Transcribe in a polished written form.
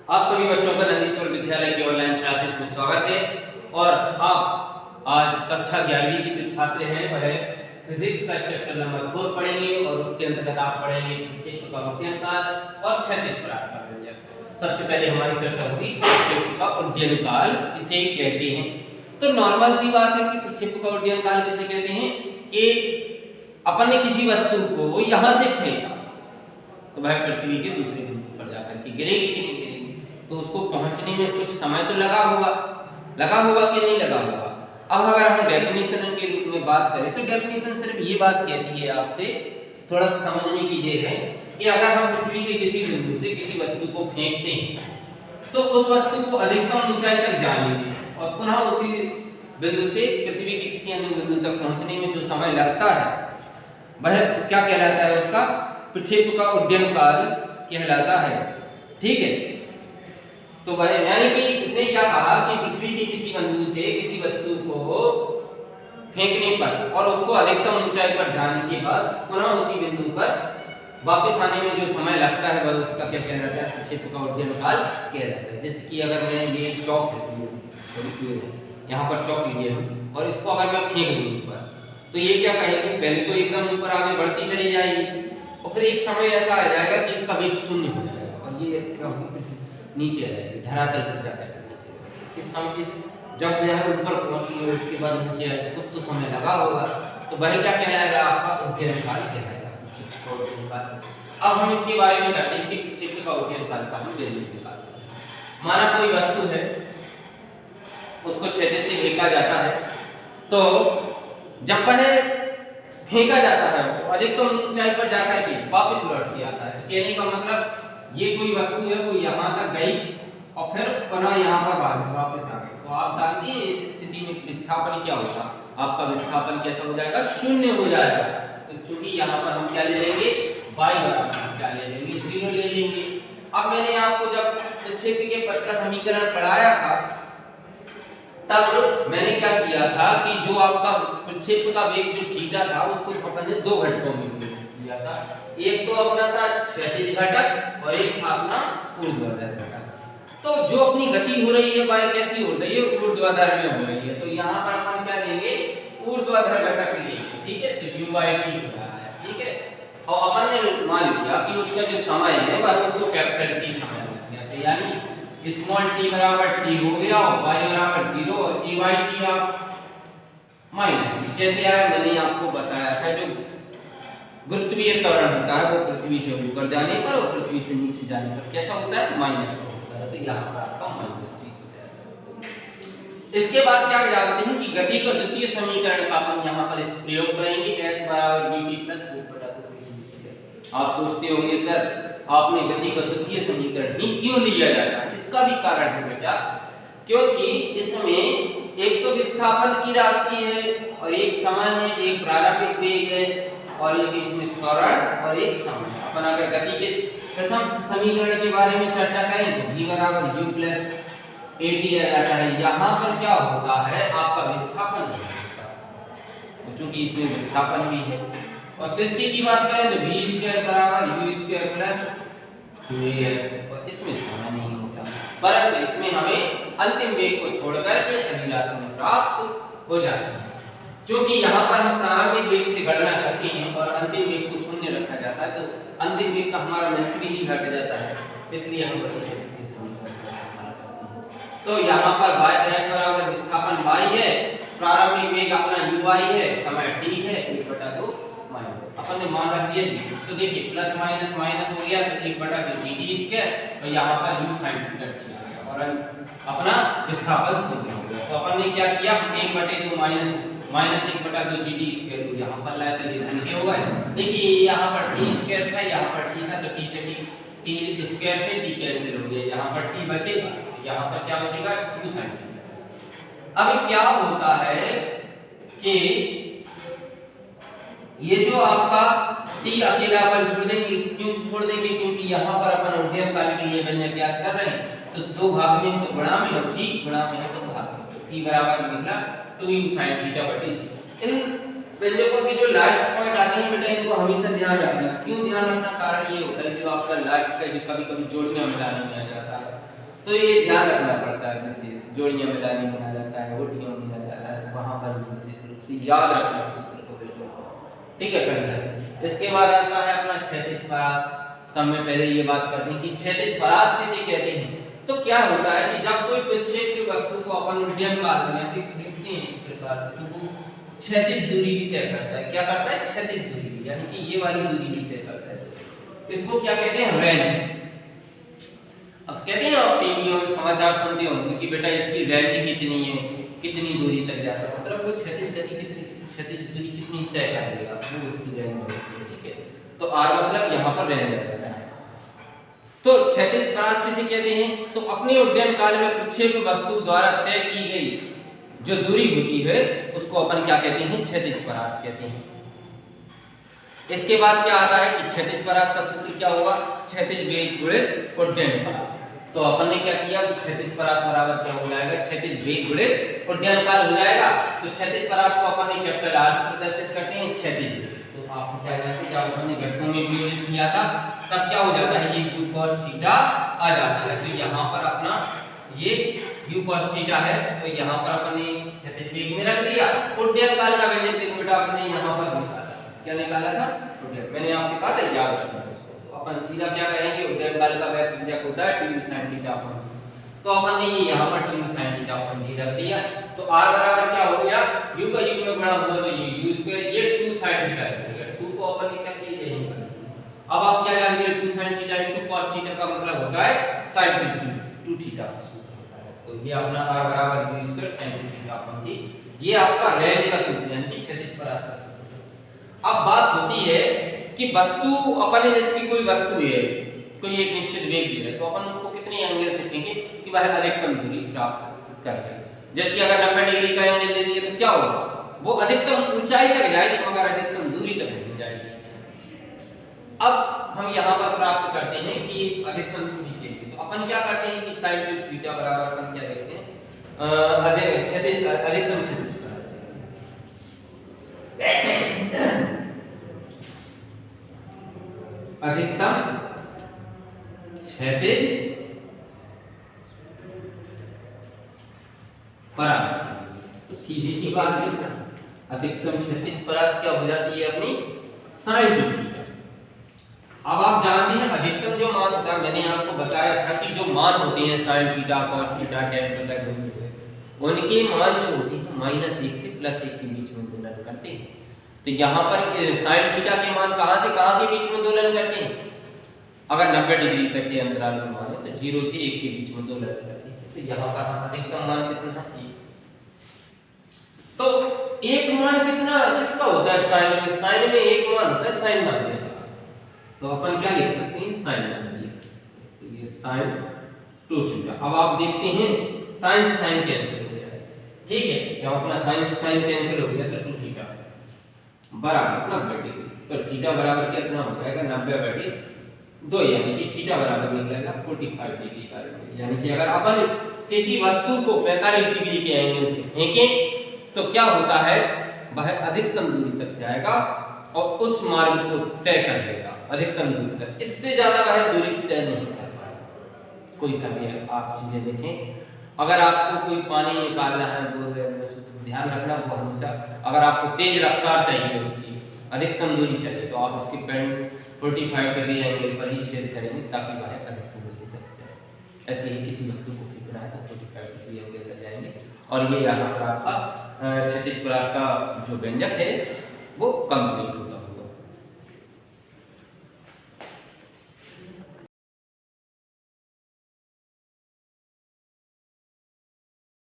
आप सभी बच्चों का नंदीश्वर विद्यालय की ऑनलाइन क्लासेस में स्वागत है। और आप आज कक्षा 11वीं की जो छात्र हैं वह फिजिक्स का चैप्टर नंबर 4 पढ़ेंगे और उसके अंतर्गत आप पढ़ेंगे क्षेत्र का उद्यनकाल और क्षैतिज परास का व्यंजक। सबसे पहले हमारी चर्चा होगी क्षेत्र का उद्यनकाल किसे कहते हैं। तो नॉर्मल सी बात है कि क्षेत्र का उद्यनकाल किसे कहते हैं कि अपन ने किसी वस्तु को यहां से फेंका तो वह पृथ्वी के दूसरे बिंदु पर जाकर के गिरेगी कि नहीं गिरेगी, तो उसको पहुंचने में कुछ समय तो लगा होगा कि नहीं लगा होगा। अब अगर हम डेफिनेशन के रूप में बात करें तो डेफिनेशन सिर्फ ये बात कहती है, आपसे थोड़ा समझने की देर है कि अगर हम पृथ्वी के किसी बिंदु से किसी वस्तु को फेंकते हैं तो उस वस्तु को अधिकतम ऊंचाई तक जाने में और पुनः उसी बिंदु से पृथ्वी के किसी अन्य बिंदु तक पहुंचने में जो समय लगता है वह क्या कहलाता है, उसका प्रक्षेप का उद्यनकाल कहलाता है। ठीक है, तो वह यानी कि इसने क्या कहा कि पृथ्वी के किसी बिंदु से किसी वस्तु को फेंकने पर और उसको अधिकतम ऊंचाई पर जाने के बाद पुनः उसी बिंदु पर वापस आने में जो समय लगता है वह उसका क्या कहलाता है, प्रक्षेप का उद्यनकाल कहलाता है। जैसे कि अगर मैं ये चौक है, यहाँ पर चौक लिए हूँ और इसको अगर मैं फेंक दूँ ऊपर तो ये क्या कहेगी, पहले तो एकदम ऊपर आगे बढ़ती चली जाएगी और फिर एक समय ऐसा आ जाएगा कि इसका वेग शून्य हो जाएगा और ये क्या होगी, नीचे आ जाएगी, धरातल पर जाकर नीचे। इस समय इस जब यह ऊपर पहुंची है उसके बाद नीचे आए कुछ तो समय लगा होगा, तो वह क्या कहलाएगा, आपका उद्यनकाल कहलाएगा। अब हम इसके बारे में करते हैं कि क्षेत्र का उद्यनकाल का हम जल्दी निकालते हैं। माना कोई वस्तु है, उसको क्षैतिज से फेंका जाता है, तो जब वह फेंका जाता है तो अधिकतम ऊंचाई पर जाकर के वापस लौट के आता है। कहने का मतलब ये कोई वस्तु है वो यहाँ तक गई और फिर पुनः यहाँ पर वापस आ गई। तो आप जानते हैं इस स्थिति में विस्थापन क्या होगा, आपका विस्थापन कैसा हो जाएगा, शून्य हो जाएगा। तो चूंकि यहाँ पर हम क्या ले लेंगे, y बराबर क्या ले लेंगे, 0 ले लेंगे। अब मैंने आपको जब प्रक्षेप के पथ का समीकरण पढ़ाया था तब मैंने क्या किया था कि जो आपका प्रक्षेप का वेग जो थीटा था उसको अपन ने दो घटकों में लिया था। एक तो अपना था क्षैतिज घटक और एक था अपना ऊर्ध्वाधर घटक। तो जो अपनी गति हो रही है वह कैसी हो रही है, ऊर्ध्वाधर में हो रही है। तो यहाँ पर अपन क्या लेंगे, ऊर्ध्वाधर घटक लेंगे। ठीक है, तो u/t हो रहा है। ठीक है, और अपन ने मान लिया कि उसका जो समय है बस उसको कैपिटल T समय लग गया, तो यानी स्मॉल t बराबर t हो गया और y बराबर 0 और a/t माइनस। जैसे यार मैंने आपको बताया था जो गुरुत्वीय त्वरण होता है वो पृथ्वी से ऊपर जाने पर और पृथ्वी से नीचे जाने पर कैसा होता है, माइनस होता है। तो यहाँ पर आपका माइनस t हो जाएगा। इसके बाद क्या जानते हैं कि गति का द्वितीय समीकरण का अपन यहाँ पर इस प्रयोग करेंगे, s बराबर vt प्लस v/2। आप सोचते होंगे सर आपने गति का द्वितीय समीकरण ही क्यों लिया जाता है, इसका भी कारण है बेटा, क्योंकि इसमें एक तो विस्थापन की राशि है और एक समय है, एक प्रारंभिक वेग है और एक इसमें त्वरण और एक समय। अपन अगर गति के प्रथम समीकरण के बारे में चर्चा करें तो v बराबर u प्लस at आ जाता है। यहाँ पर क्या होता है, आपका विस्थापन होता है क्योंकि इसमें विस्थापन भी है। और तृतीय की बात करें तो v² बराबर u² प्लस 2as। इसमें समय नहीं होता, परंतु इसमें हमें अंतिम वेग को छोड़कर के सभी राशियां प्राप्त हो जाती हैं। क्योंकि यहाँ पर हम प्रारंभिक वेग से गणना करते हैं और अंतिम वेग को शून्य रखा जाता है, तो अंतिम वेग का हमारा महत्व ही घट जाता है, इसलिए हम प्रत्येक समीकरण करते हैं। तो यहाँ पर s बराबर विस्थापन y है, प्रारंभिक वेग अपना u(i) है, समय t है, 1/2 माइनस अपन ने मान रख दिया जी। तो देखिए प्लस माइनस माइनस हो गया तो 1/2 gt² और यहाँ पर u sin थीटा t आ गया और अपना विस्थापन शून्य हो गया। तो अपन ने क्या किया, 1/2 माइनस 1/2 gt² को यहाँ पर लाया तो ये सीधे होगा। देखिए यहाँ पर t² था, यहाँ पर t था, तो t से t² से t कैंसिल हो गया, यहाँ पर t बचेगा, यहाँ पर क्या बचेगा, u sin थीटा। अब क्या होता है कि ये जो आपका t अकेला अपन छोड़ देंगे, क्यों छोड़ देंगे, क्योंकि यहाँ पर अपन उद्यनकाल के लिए व्यंजक ज्ञात कर रहे हैं। तो दो भाग में है तो गुणा में और g गुणा में है तो भाग में, तो t बराबर निकला 2u sin थीटा/g। इन व्यंजकों के जो लास्ट पॉइंट आते हैं बेटा इनको हमेशा ध्यान रखना। क्यों ध्यान रखना, कारण ये होता है जो आपका लास्ट का जो कभी-कभी जोड़ने मिलाने में आ जाता है तो ये ध्यान रखना पड़ता है विशेष, जोड़ियां मिलानी में आ जाता है, ओटियों में आ जाता है, तो वहां पर भी विशेष रूप से याद रखना सूत्र को बिल्कुल, ठीक है कंठा से। इसके बाद आता है अपना क्षैतिज परास। सब में पहले ये बात करते हैं कि क्षैतिज परास किसे कहते हैं। तो क्या होता है कि जब कोई प्रक्षेप की वस्तु को अपन उड्डयन काल में ऐसे खींचते हैं इस प्रकार से, तो वो क्षैतिज दूरी भी तय करता है। क्या करता है? क्षैतिज दूरी, यानी कि ये वाली दूरी भी तय करता है। इसको क्या कहते हैं? रेंज। अब कहते हैं आप टीवियों में समाचार सुनते होंगे कि बेटा इसकी रेंज कितनी है, कितनी दूरी तक जा सकता है, मतलब वो क्षैतिज दूरी कितनी तय कर देगा, वो उसकी रेंज होती है, ठीक है। तो आर मतलब यहाँ पर रेंज आ जाता है। तो क्षैतिज परास किसे कहते हैं? तो अपने उड्डयन काल में प्रक्षेप्य वस्तु द्वारा तय की गई जो दूरी होती है उसको अपन क्या कहते हैं? क्षैतिज परास कहते हैं। इसके बाद क्या आता है कि क्षैतिज परास का सूत्र क्या होगा? क्षैतिज वेग गुणित उड्डयन काल। तो अपन ने क्या किया कि क्षैतिज परास बराबर क्या हो जाएगा? क्षैतिज वेग गुणित उड्डयन काल हो जाएगा। तो क्षैतिज परास को अपन ने कैपिटल आर से प्रदर्शित करते हैं क्षैतिज वेग। तो आपको क्या जानते हैं, जब अपन ने घटकों में विभाजित किया था तब क्या हो जाता है? ये u cos थीटा आ जाता है। तो यहाँ पर अपना ये u cos थीटा है, तो यहाँ पर अपन ने क्षैतिज वेग में रख दिया। उड्डयन काल का व्यंजक देखो बेटा, अपन ने यहाँ पर निकाला। क्या निकाला था? उड्डयन। मैंने आपसे कहा था याद रखना इसको। तो अपन सीधा क्या करेंगे? उड्डयन काल का व्यंजक होता है 2u sin थीटा अपन g। तो अपन ने यहाँ पर 2u sin थीटा अपन g रख दिया। तो r बराबर क्या हो गया? u का u में गुणा हुआ तो ये u स्क्वायर, ये 2 sin थीटा है। 2 को अपन ने क्या किया? यहीं पर। अब आप क्या जानते हैं? 2 sin theta into cos theta का मतलब होता है sin 2 थीटा का सूत्र होता है। तो ये अपना r बराबर u स्क्वायर sin 2 थीटा अपन g, ये आपका रेंज का सूत्र यानी कि क्षैतिज परास का सूत्र। अब बात होती है कि वस्तु अपन ने, जैसे कि कोई वस्तु है, कोई एक निश्चित वेग दे है, तो अपन उसको कितने एंगल से फेंकेंगे कि वह अधिकतम दूरी प्राप्त कर ले। जैसे कि अगर 90 डिग्री का एंगल दे दिया तो क्या होगा? वो अधिकतम ऊंचाई तक जाएगी मगर अधिकतम दूरी तक नहीं जाएगी। अब हम यहाँ पर प्राप्त करते हैं कि अधिकतम दूरी के लिए तो अपन क्या करते हैं कि sin 2 थीटा बराबर अपन क्या देखते हैं? अधिकतम क्षैतिज परास। अधिकतम क्षैतिज परास। तो सीधी सी बात है, अधिकतम क्षैतिज परास क्या हो जाती है अपनी? sin 2 theta. अब आप जानते हैं अधिकतम जो मान होता है, मैंने आपको बताया था कि जो मान होते हैं sin theta, cos theta, tan theta, उनके मान जो होते हैं -1 से +1 के बीच में दोलन करते हैं। तो यहाँ पर sin थीटा के मान कहाँ से कहाँ के बीच में दोलन करते हैं? अगर 90 डिग्री तक के अंतराल में मान है तो 0 से 1 के बीच में दोलन करते हैं। तो यहाँ पर अधिकतम मान कितना है? 1। तो एक मान कितना किसका होता है? sin में। sin में एक मान होता है sin मान का। तो अपन क्या लिख सकते हैं? sin मान लिख सकते हैं। तो ये sin 2 थीटा। अब आप देखते हैं sin से sin कैंसिल हो गया, ठीक है। जब अपना sin से sin कैंसिल हो गया तो 2 थीटा बराबर 90 डिग्री। तो थीटा बराबर कितना हो जाएगा? 90/2, यानी कि थीटा बराबर निकलेगा 45 डिग्री का। यानी कि अगर अपन किसी वस्तु को 45 डिग्री के एंगल से फेंकें तो क्या होता है? वह अधिकतम दूरी तक जाएगा और उस मार्ग को तय कर लेगा अधिकतम दूरी तक। इससे ज्यादा वह दूरी तय नहीं कर पाएगा। कोई सा भी आप चीजें देखें, अगर आपको कोई पानी निकालना है, ध्यान रखना वो हमेशा, अगर आपको तेज रफ्तार चाहिए, उसकी अधिकतम दूरी चाहिए, तो आप उसकी पेन 45 डिग्री एंगल पर ही छेद करेंगे ताकि वह अधिकतम दूरी तक जाए। ऐसे ही किसी वस्तु को फेंकना है तो 45 डिग्री एंगल पर जाएंगे। और ये यहाँ पर आपका क्षैतिज परास का जो व्यंजक है वो कंप्लीट होता है।